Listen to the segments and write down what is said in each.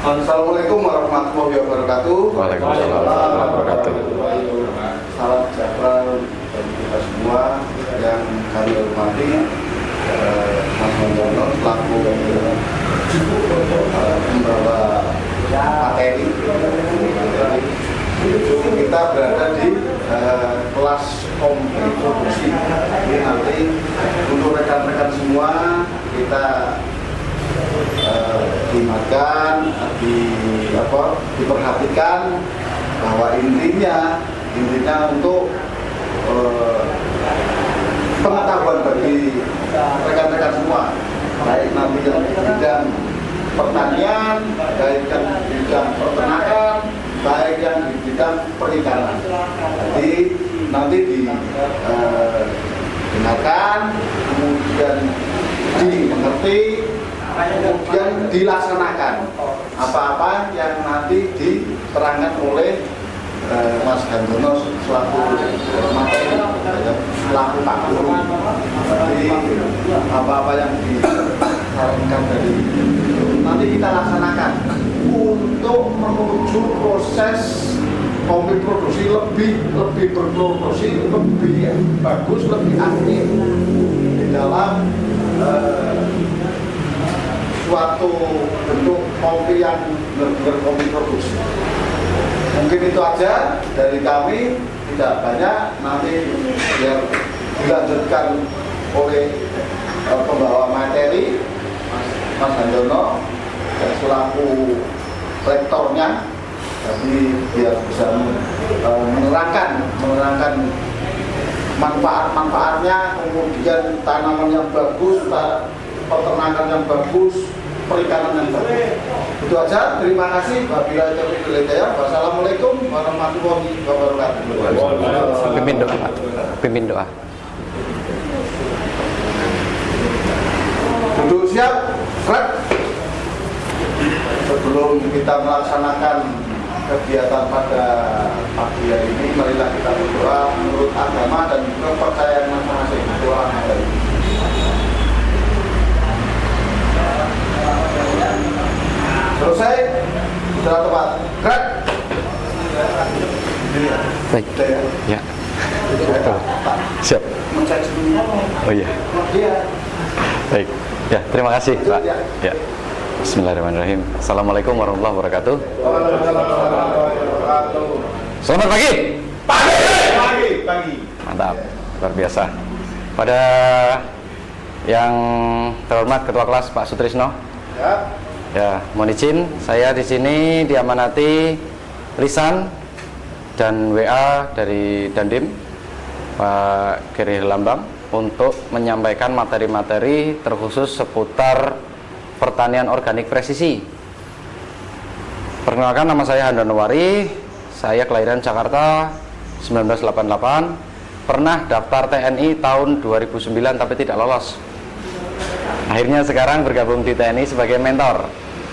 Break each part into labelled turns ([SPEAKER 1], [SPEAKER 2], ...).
[SPEAKER 1] Assalamualaikum warahmatullahi wabarakatuh.
[SPEAKER 2] Waalaikumsalam warahmatullahi wabarakatuh.
[SPEAKER 1] Salam sejahtera bagi kita semua yang kami hormati. Mas Mondono selaku membawa materi. Kita berada di kelas kompetensi. Ini nanti untuk rekan-rekan semua kita diingatkan, diperhatikan bahwa intinya untuk pengetahuan bagi rekan-rekan semua, baik nanti yang di bidang pertanian, baik yang di bidang peternakan, baik yang di bidang perikanan. Jadi nanti didengarkan, kemudian dimengerti, kemudian dilaksanakan apa-apa yang nanti diterangkan oleh Mas Handono selaku materi, selaku Pak Guru. Jadi apa-apa yang disarankan dari nanti kita laksanakan untuk menuju proses kopi produksi lebih berproduksi, lebih bagus, lebih aktif di dalam suatu bentuk kopi yang berkopi produksi. Mungkin itu aja dari kami, tidak banyak, nanti biar dilanjutkan oleh pembawa materi Mas Handono selaku rektornya. Jadi biar bisa menerangkan manfaat-manfaatnya, kemudian tanaman yang bagus, peternakan yang bagus, perikanan yang bagus. Itu aja, terima kasih. Wabillahi taufiq wal hidayah. Wassalamualaikum warahmatullahi wabarakatuh.
[SPEAKER 2] Pimpin doa.
[SPEAKER 1] Duduk siap, Fred. Sebelum kita melaksanakan kegiatan pada pagi hari ini, marilah kita berdoa menurut agama dan kepercayaan masing-masing. Doa hari. Selesai, sudah tepat. Gerak.
[SPEAKER 2] Baik. Ya. Siap. Oh iya. Baik. Ya, terima kasih, Pak. Ya. Bismillahirrahmanirrahim. Assalamualaikum warahmatullahi wabarakatuh. Selamat pagi. Pagi. Mantap. Luar biasa. Pada yang terhormat Ketua Kelas Pak Sutrisno. Ya, mohon izin, saya di sini diamanati lisan dan WA dari Dandim Pak Geri Lambang untuk menyampaikan materi-materi terkhusus seputar pertanian organik presisi. Perkenalkan, nama saya Handono Wari, saya kelahiran Jakarta 1988, pernah daftar TNI tahun 2009 tapi tidak lolos. Akhirnya sekarang bergabung di TNI sebagai mentor.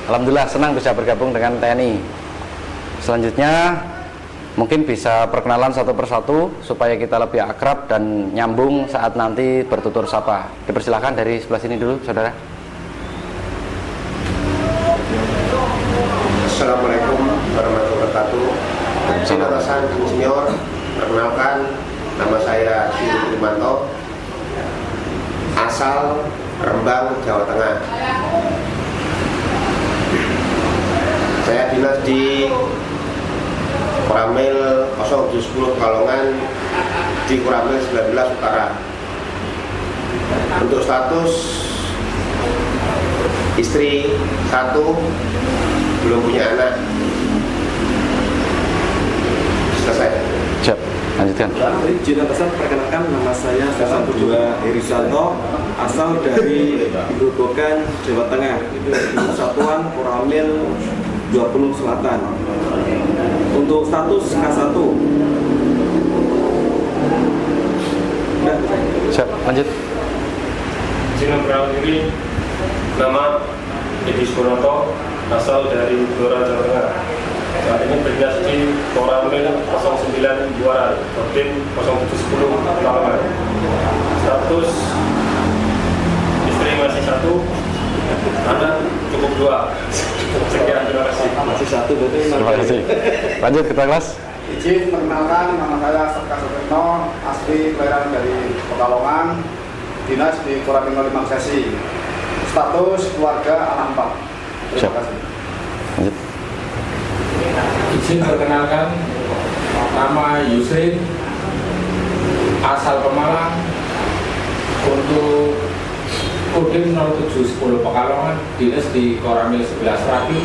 [SPEAKER 2] Alhamdulillah senang bisa bergabung dengan TNI. Selanjutnya mungkin bisa perkenalan satu persatu supaya kita lebih akrab dan nyambung saat nanti bertutur sapa. Dipersilakan dari sebelah sini dulu, saudara.
[SPEAKER 3] Assalamualaikum warahmatullahi wabarakatuh. Izin atasan Insinyur, perkenalkan, nama saya Siti Primanto, asal Rembang, Jawa Tengah. Saya dinas di Koramil 0710 Pekalongan, di Koramil 19 Utara. Untuk status istri 1, belum punya anak. Selesai.
[SPEAKER 2] Siap, lanjutkan.
[SPEAKER 4] Izin atasan, perkenalkan, nama saya Sesatu 2 Herisanto, asal dari Grobogan, Jawa Tengah, Satuan Koramil 20 Selatan. Untuk status K1. Udah.
[SPEAKER 2] Siap, lanjut.
[SPEAKER 5] Izin memperkenalkan diri, nama Edi Suroto, asal dari Blora, Jawa Tengah. Saat ini berdinas di Koramil 09 Buaran, Kodim 0710 Pekalongan. Status istri masih 1, Anda cukup 2. Sekian, terima kasih.
[SPEAKER 4] Masih satu berarti.
[SPEAKER 2] Terima kasih. Lanjut kita kelas.
[SPEAKER 1] Izin perkenalkan, nama saya Serka Suprino, asli kelahiran dari Pekalongan, dinas di Koramil 5 Sesi, status keluarga anak 4. Terima
[SPEAKER 2] Siap.
[SPEAKER 1] kasih.
[SPEAKER 2] Lanjut.
[SPEAKER 6] Izin perkenalkan, nama Yusrin, asal Pemalang, untuk Kodim 0710 Pekalongan, dinas di Koramil 11 Rapi,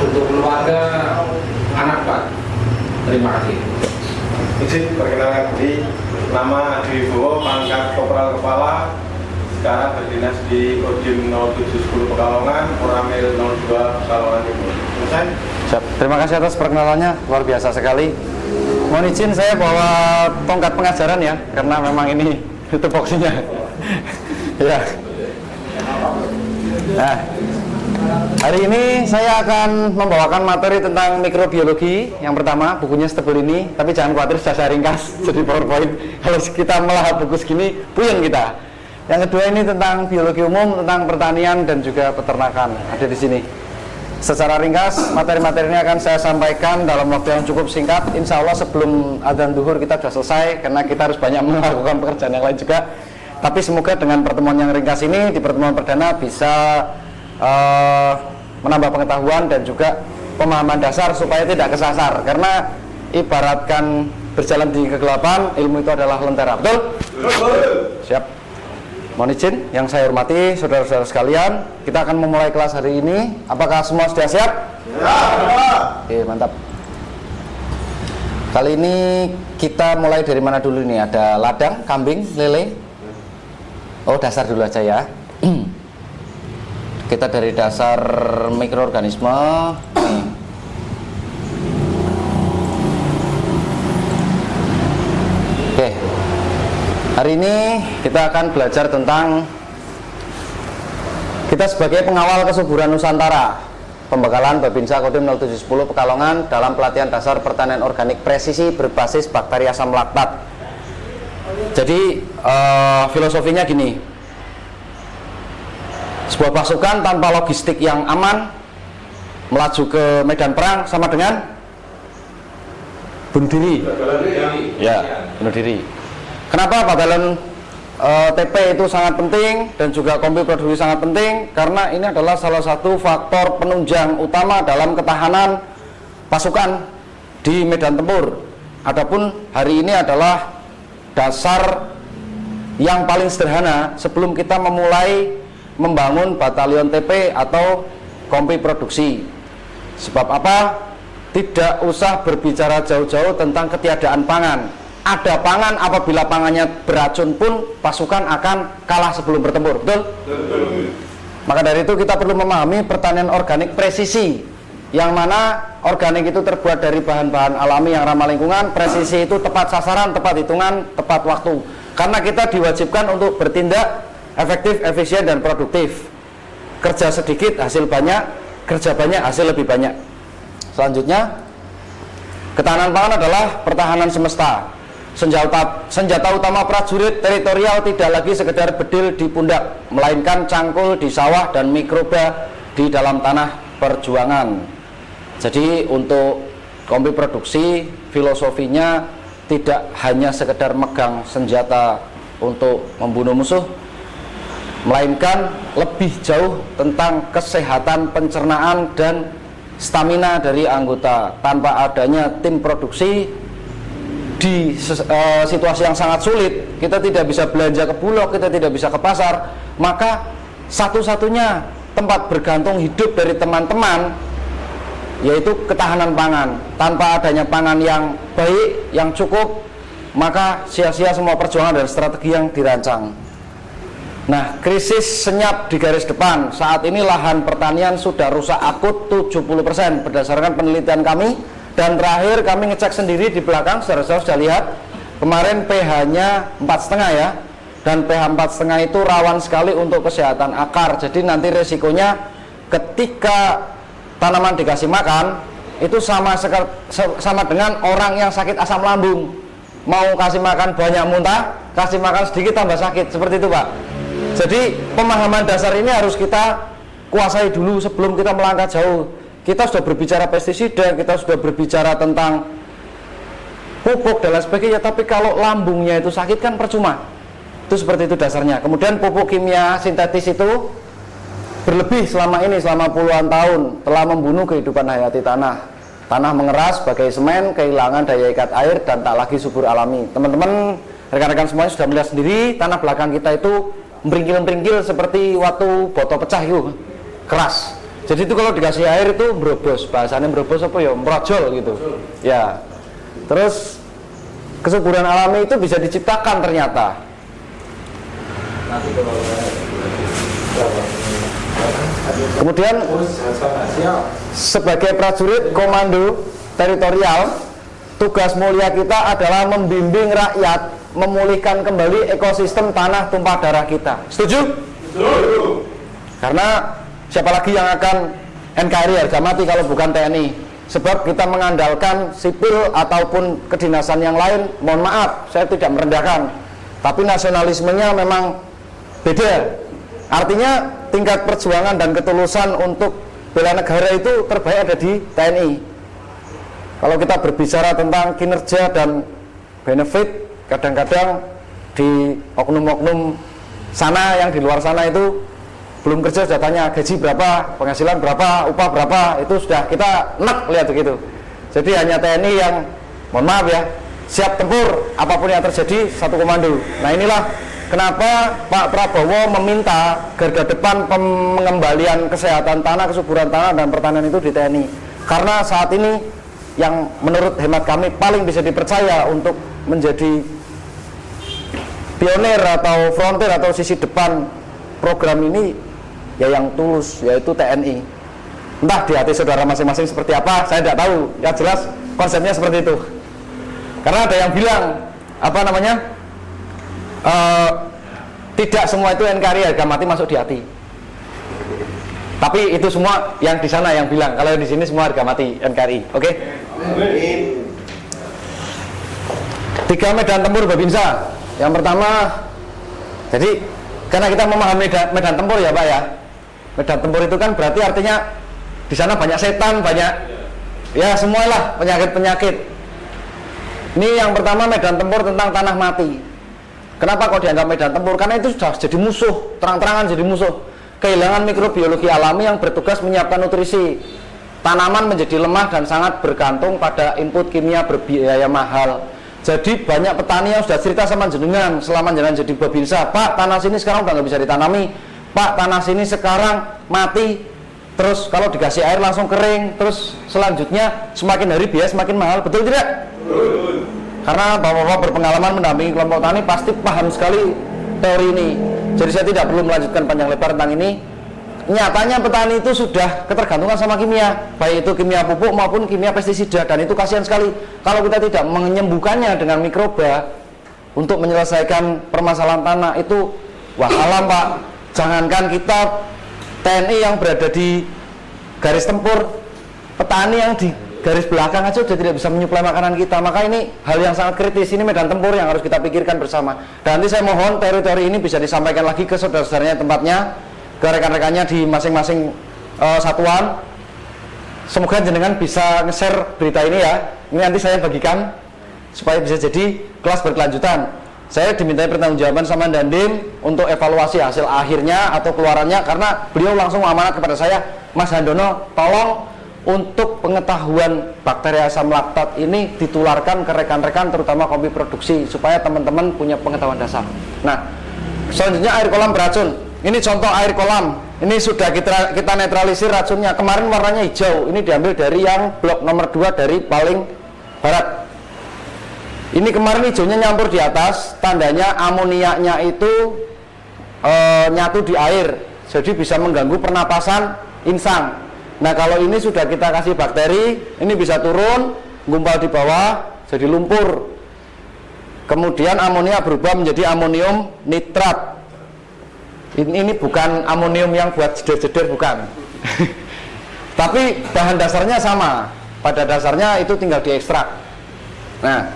[SPEAKER 6] untuk keluarga anak 4. Terima kasih.
[SPEAKER 5] Izin perkenalkan diri, nama Adi Wibowo, pangkat Kopral Kepala, sekarang berdinas di Kodim 0710 Pekalongan, Koramil 02 Pekalongan Timur. Selesai?
[SPEAKER 2] Siap. Terima kasih atas perkenalannya, luar biasa sekali. Mohon izin saya bawa tongkat pengajaran ya, karena memang ini tupoksinya. Ya. Nah, hari ini saya akan membawakan materi tentang mikrobiologi. Yang pertama, bukunya setebal ini, tapi jangan khawatir, sudah saya ringkas jadi PowerPoint. Kalau kita melahap buku segini, puyeng kita. Yang kedua ini tentang biologi umum, tentang pertanian dan juga peternakan. Ada di sini. Secara ringkas, materi-materi ini akan saya sampaikan dalam waktu yang cukup singkat. Insya Allah sebelum adzan duhur kita sudah selesai, karena kita harus banyak melakukan pekerjaan yang lain juga. Tapi semoga dengan pertemuan yang ringkas ini, di pertemuan perdana bisa menambah pengetahuan dan juga pemahaman dasar supaya tidak kesasar. Karena ibaratkan berjalan di kegelapan, ilmu itu adalah lentera. Betul? Siap. Mohon izin yang saya hormati saudara-saudara sekalian, kita akan memulai kelas hari ini. Apakah semua sudah siap? Ya. Oke, mantap. Kali ini kita mulai dari mana dulu nih? Ada ladang, kambing, lele. Oh, dasar dulu aja ya. Kita dari dasar mikroorganisme. Nih. Oke. Hari ini kita akan belajar tentang kita sebagai pengawal kesuburan Nusantara. Pembekalan Babinsa Kodim 0710 Pekalongan dalam pelatihan dasar pertanian organik presisi berbasis bakteri asam laktat. Jadi filosofinya gini. Sebuah pasukan tanpa logistik yang aman melaju ke medan perang sama dengan bunuh diri. Ya, bunuh diri. Kenapa batalion TP itu sangat penting dan juga kompi produksi sangat penting? Karena ini adalah salah satu faktor penunjang utama dalam ketahanan pasukan di medan tempur. Adapun hari ini adalah dasar yang paling sederhana sebelum kita memulai membangun batalion TP atau kompi produksi. Sebab apa? Tidak usah berbicara jauh-jauh tentang ketiadaan pangan. Ada pangan, apabila pangannya beracun pun pasukan akan kalah sebelum bertempur. Betul? Maka dari itu kita perlu memahami pertanian organik presisi, yang mana organik itu terbuat dari bahan-bahan alami yang ramah lingkungan. Presisi itu tepat sasaran, tepat hitungan, tepat waktu. Karena kita diwajibkan untuk bertindak efektif, efisien, dan produktif. Kerja sedikit, hasil banyak. Kerja banyak, hasil lebih banyak. Selanjutnya, ketahanan pangan adalah pertahanan semesta. Senjata utama prajurit teritorial tidak lagi sekedar bedil di pundak, melainkan cangkul di sawah dan mikroba di dalam tanah perjuangan. Jadi untuk kompi produksi, filosofinya tidak hanya sekedar megang senjata untuk membunuh musuh, melainkan lebih jauh tentang kesehatan pencernaan dan stamina dari anggota. Tanpa adanya tim produksi di situasi yang sangat sulit, kita tidak bisa belanja ke Bulog, kita tidak bisa ke pasar, maka satu-satunya tempat bergantung hidup dari teman-teman yaitu ketahanan pangan. Tanpa adanya pangan yang baik, yang cukup, maka sia-sia semua perjuangan dan strategi yang dirancang. Nah, krisis senyap di garis depan. Saat ini lahan pertanian sudah rusak akut 70% berdasarkan penelitian kami. Dan terakhir kami ngecek sendiri di belakang, saudara-saudara sudah lihat, kemarin pH-nya 4,5 ya. Dan pH 4,5 itu rawan sekali untuk kesehatan akar. Jadi nanti resikonya ketika tanaman dikasih makan, itu sama dengan orang yang sakit asam lambung. Mau kasih makan banyak muntah, kasih makan sedikit tambah sakit. Seperti itu, Pak. Jadi pemahaman dasar ini harus kita kuasai dulu sebelum kita melangkah jauh. Kita sudah berbicara pestisida, kita sudah berbicara tentang pupuk dan lain sebagainya, tapi kalau lambungnya itu sakit kan percuma. Itu seperti itu dasarnya. Kemudian pupuk kimia sintetis itu berlebih selama ini, selama puluhan tahun, telah membunuh kehidupan hayati tanah. Tanah mengeras sebagai semen, kehilangan daya ikat air dan tak lagi subur alami. Teman-teman, rekan-rekan semuanya sudah melihat sendiri, tanah belakang kita itu meringkil-meringkil seperti waktu botol pecah itu, keras. Jadi itu kalau dikasih air itu berobos, bahasanya berobos apa ya, merojol gitu. Ya. Terus kesuburan alami itu bisa diciptakan ternyata. Kemudian sebagai prajurit komando teritorial, tugas mulia kita adalah membimbing rakyat memulihkan kembali ekosistem tanah tumpah darah kita. Setuju? Setuju. Karena siapa lagi yang akan NKRI harga mati kalau bukan TNI? Sebab kita mengandalkan sipil ataupun kedinasan yang lain. Mohon maaf, saya tidak merendahkan, tapi nasionalismenya memang beda. Artinya tingkat perjuangan dan ketulusan untuk bela negara itu terbaik ada di TNI. Kalau kita berbicara tentang kinerja dan benefit, kadang-kadang di oknum-oknum sana yang di luar sana itu belum kerja sudah tanya gaji berapa, penghasilan berapa, upah berapa, itu sudah kita enak lihat begitu. Jadi hanya TNI yang, mohon maaf ya, siap tempur apapun yang terjadi, satu komando. Nah inilah kenapa Pak Prabowo meminta garda depan pengembalian kesehatan tanah, kesuburan tanah dan pertanian itu di TNI. Karena saat ini yang menurut hemat kami paling bisa dipercaya untuk menjadi pionir atau frontir atau sisi depan program ini ya yang tulus, yaitu TNI. Entah di hati saudara masing-masing seperti apa, saya tidak tahu. Yang jelas konsepnya seperti itu. Karena ada yang bilang apa namanya, tidak semua itu NKRI harga mati masuk di hati. Tapi itu semua yang di sana yang bilang. Kalau di sini semua harga mati NKRI. Oke?
[SPEAKER 3] Amin.
[SPEAKER 2] 3 medan tempur Babinsa. Yang pertama, jadi karena kita memahami medan tempur ya Pak ya. Medan tempur itu kan berarti artinya di sana banyak setan, banyak ya semualah penyakit-penyakit. Ini yang pertama medan tempur tentang tanah mati. Kenapa kok dianggap medan tempur? Karena itu sudah jadi musuh, terang-terangan jadi musuh. Kehilangan mikrobiologi alami yang bertugas menyiapkan nutrisi. Tanaman menjadi lemah dan sangat bergantung pada input kimia berbiaya mahal. Jadi banyak petani yang sudah cerita sama jenengan selama jenengan jadi Babinsa, Pak tanah sini sekarang udah nggak bisa ditanami, Pak tanah sini sekarang mati, terus kalau dikasih air langsung kering, terus selanjutnya semakin hari biaya semakin mahal, betul tidak? Betul. Karena bapak-bapak berpengalaman mendampingi kelompok tani pasti paham sekali teori ini. Jadi saya tidak perlu melanjutkan panjang lebar tentang ini. Nyatanya petani itu sudah ketergantungan sama kimia, baik itu kimia pupuk maupun kimia pestisida, dan itu kasihan sekali kalau kita tidak menyembuhkannya dengan mikroba untuk menyelesaikan permasalahan tanah. Itu wassalam Pak. Jangankan kita TNI yang berada di garis tempur, petani yang di garis belakang aja sudah tidak bisa menyuplai makanan kita. Maka ini hal yang sangat kritis, ini medan tempur yang harus kita pikirkan bersama. Dan nanti saya mohon teori-teori ini bisa disampaikan lagi ke saudara-saudaranya tempatnya, ke rekan-rekannya di masing-masing satuan. Semoga jenengan bisa nge-share berita ini ya. Ini nanti saya bagikan supaya bisa jadi kelas berkelanjutan. Saya dimintai pertanggungjawaban sama Dandim untuk evaluasi hasil akhirnya atau keluarannya, karena beliau langsung amanat kepada saya, Mas Handono, tolong untuk pengetahuan bakteri asam laktat ini ditularkan ke rekan-rekan terutama kopi produksi supaya teman-teman punya pengetahuan dasar. Nah, selanjutnya air kolam beracun. Ini contoh air kolam. Ini sudah kita netralisir racunnya. Kemarin warnanya hijau. Ini diambil dari yang blok nomor 2 dari paling barat. Ini kemarin hijaunya nyampur di atas. Tandanya amoniaknya itu nyatu di air. Jadi bisa mengganggu pernapasan insang. Nah kalau ini sudah kita kasih bakteri, ini bisa turun, gumpal di bawah, jadi lumpur. Kemudian amonia berubah menjadi amonium nitrat. Ini bukan amonium yang buat jeder-jeder, bukan. Tapi bahan dasarnya sama. Pada dasarnya itu tinggal diekstrak. Nah,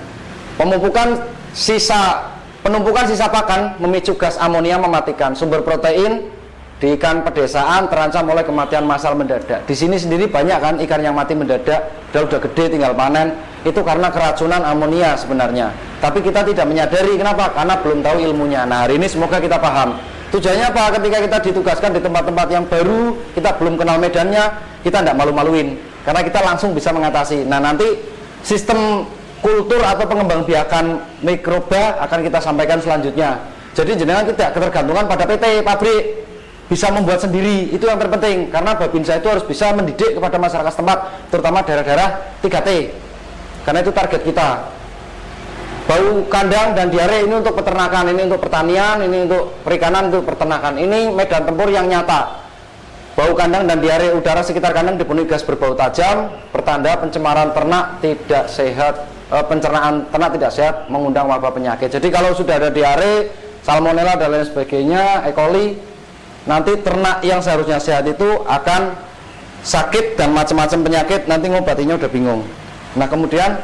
[SPEAKER 2] pemupukan sisa penumpukan sisa pakan memicu gas amonia mematikan. Sumber protein di ikan pedesaan terancam oleh kematian massal mendadak. Di sini sendiri banyak kan ikan yang mati mendadak, udah gede tinggal panen. Itu karena keracunan amonia sebenarnya. Tapi kita tidak menyadari, kenapa? Karena belum tahu ilmunya. Nah, hari ini semoga kita paham. Tujuannya apa? Ketika kita ditugaskan di tempat-tempat yang baru, kita belum kenal medannya, kita tidak malu-maluin. Karena kita langsung bisa mengatasi. Nah, nanti sistem kultur atau pengembangbiakan mikroba akan kita sampaikan selanjutnya. Jadi jenengan tidak ketergantungan pada PT, pabrik. Bisa membuat sendiri, itu yang terpenting. Karena Babinsa itu harus bisa mendidik kepada masyarakat setempat, terutama daerah-daerah 3T. Karena itu target kita. Bau kandang dan diare ini untuk peternakan, ini untuk pertanian, ini untuk perikanan, untuk peternakan. Ini medan tempur yang nyata. Bau kandang dan diare udara sekitar kandang dipenuhi gas berbau tajam, pertanda pencemaran ternak tidak sehat, pencernaan ternak tidak sehat, mengundang wabah penyakit. Jadi kalau sudah ada diare, salmonella dan lain sebagainya, E. coli, nanti ternak yang seharusnya sehat itu akan sakit dan macam-macam penyakit, nanti ngobatinya udah bingung. Nah, kemudian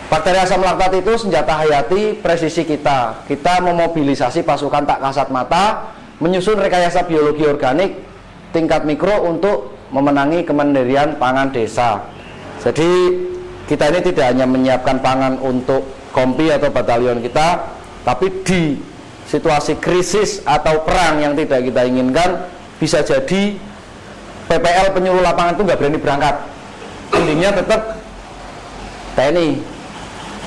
[SPEAKER 2] bakteri asam laktat itu senjata hayati presisi kita. Kita memobilisasi pasukan tak kasat mata, menyusun rekayasa biologi organik tingkat mikro untuk memenangi kemandirian pangan desa. Jadi kita ini tidak hanya menyiapkan pangan untuk kompi atau batalion kita, tapi di situasi krisis atau perang yang tidak kita inginkan, bisa jadi PPL penyuluh lapangan itu nggak berani berangkat. Intinya tetap TNI,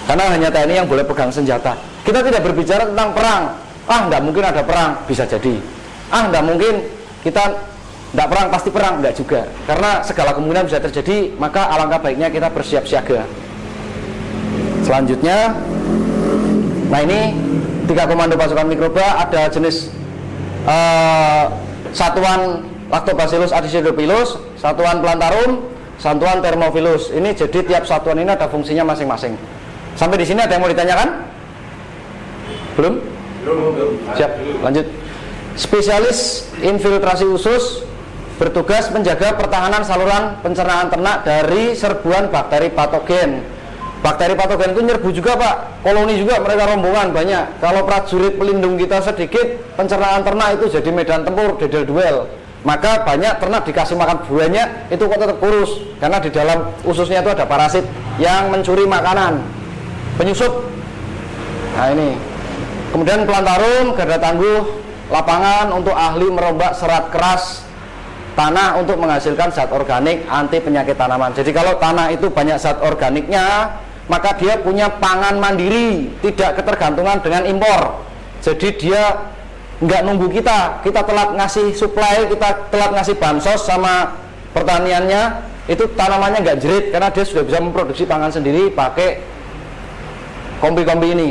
[SPEAKER 2] karena hanya TNI yang boleh pegang senjata. Kita tidak berbicara tentang perang. Nggak mungkin ada perang, bisa jadi. Nggak mungkin kita nggak perang, pasti perang, nggak juga. Karena segala kemungkinan bisa terjadi, maka alangkah baiknya kita bersiap siaga. Selanjutnya, nah ini 3 komando pasukan mikroba, ada jenis satuan Lactobacillus acidophilus, satuan Plantarum, satuan Thermophilus. Ini jadi tiap satuan ini ada fungsinya masing-masing. Sampai di sini ada yang mau ditanyakan? Belum? Belum. Siap, lanjut. Spesialis infiltrasi usus bertugas menjaga pertahanan saluran pencernaan ternak dari serbuan bakteri patogen. Bakteri patogen itu nyerbu juga, Pak. Koloni juga, mereka rombongan banyak. Kalau prajurit pelindung kita sedikit, pencernaan ternak itu jadi medan tempur, dedel duel. Maka banyak ternak dikasih makan banyak, itu kok tetap kurus. Karena di dalam ususnya itu ada parasit yang mencuri makanan, penyusup. Nah ini. Kemudian Plantarum, garda tangguh lapangan untuk ahli merombak serat keras tanah untuk menghasilkan zat organik anti penyakit tanaman. Jadi kalau tanah itu banyak zat organiknya, maka dia punya pangan mandiri, tidak ketergantungan dengan impor. Jadi dia nggak nunggu kita telat ngasih suplai, kita telat ngasih bansos sama pertaniannya, itu tanamannya nggak jerit karena dia sudah bisa memproduksi pangan sendiri pakai kombi-kombi ini.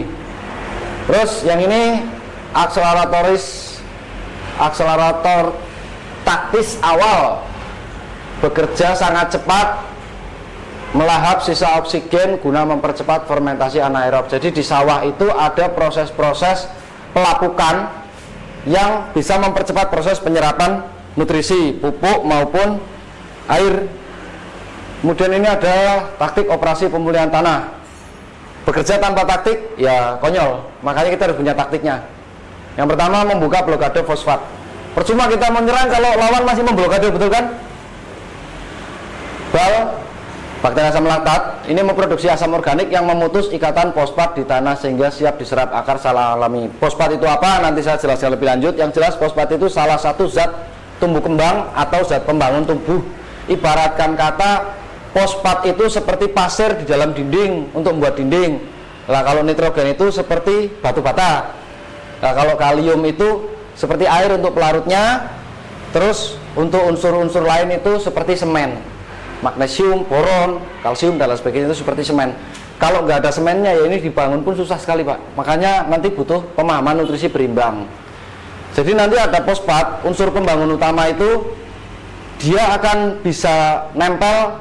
[SPEAKER 2] Terus yang ini akselerator taktis awal, bekerja sangat cepat, melahap sisa oksigen guna mempercepat fermentasi anaerob. Jadi di sawah itu ada proses-proses pelapukan yang bisa mempercepat proses penyerapan nutrisi pupuk maupun air. Kemudian ini ada taktik operasi pemulihan tanah. Bekerja tanpa taktik ya konyol, makanya kita harus punya taktiknya. Yang pertama, membuka blokade fosfat. Percuma kita menyerang kalau lawan masih memblokade, betul kan? Bakteri asam laktat ini memproduksi asam organik yang memutus ikatan fosfat di tanah sehingga siap diserap akar secara alami. Fosfat itu apa? Nanti saya jelaskan lebih lanjut. Yang jelas fosfat itu salah satu zat tumbuh kembang atau zat pembangun tubuh. Ibaratkan kata, fosfat itu seperti pasir di dalam dinding untuk membuat dinding. Nah, kalau nitrogen itu seperti batu bata. Nah, kalau kalium itu seperti air untuk pelarutnya. Terus untuk unsur-unsur lain itu seperti semen. Magnesium, boron, kalsium dan lain sebagainya itu seperti semen. Kalau nggak ada semennya ya ini dibangun pun susah sekali, Pak. Makanya nanti butuh pemahaman nutrisi berimbang. Jadi nanti ada fosfat, unsur pembangun utama itu dia akan bisa nempel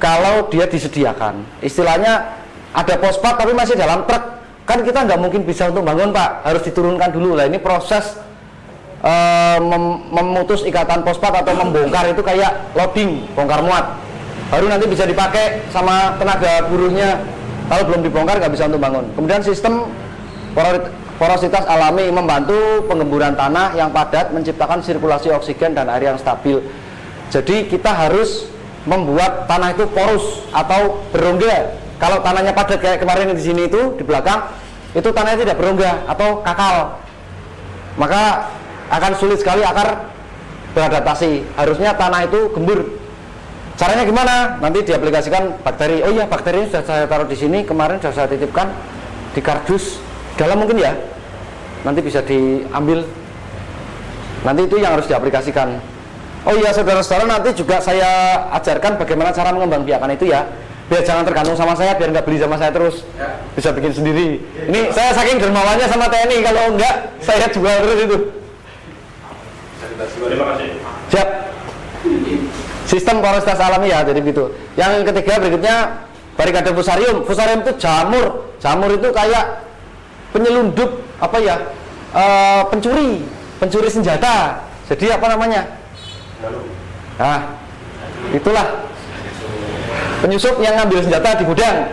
[SPEAKER 2] kalau dia disediakan. Istilahnya ada fosfat tapi masih dalam truk, kan kita nggak mungkin bisa untuk bangun, Pak. Harus diturunkan dulu. Lah ini proses memutus ikatan fosfat atau membongkar itu kayak loading, bongkar muat, baru nanti bisa dipakai sama tenaga buruhnya. Kalau belum dibongkar nggak bisa untuk bangun. Kemudian sistem Porositas alami membantu penggemburan tanah yang padat, menciptakan sirkulasi oksigen dan air yang stabil. Jadi kita harus membuat tanah itu porus atau berongga. Kalau tanahnya padat kayak kemarin di sini itu di belakang, itu tanahnya tidak berongga atau kakal, maka akan sulit sekali akar beradaptasi. Harusnya tanah itu gembur. Caranya gimana? Nanti diaplikasikan bakteri. Oh iya, bakteri sudah saya taruh di sini, kemarin sudah saya titipkan di kardus dalam mungkin ya. Nanti bisa diambil. Nanti itu yang harus diaplikasikan. Oh iya, saudara-saudara, nanti juga saya ajarkan bagaimana cara mengembangbiakan itu ya. Biar jangan tergantung sama saya, biar nggak beli sama saya terus. Bisa bikin sendiri. Ini saya saking dermawannya sama TNI, kalau enggak saya jual terus itu.
[SPEAKER 5] Terima kasih.
[SPEAKER 2] Siap. Sistem porositas alami ya, jadi begitu. Yang ketiga berikutnya barikade fusarium. Fusarium itu jamur. Jamur itu kayak penyelundup apa ya? Pencuri senjata. Jadi apa namanya? Nah, itulah penyusup yang ngambil senjata di gudang.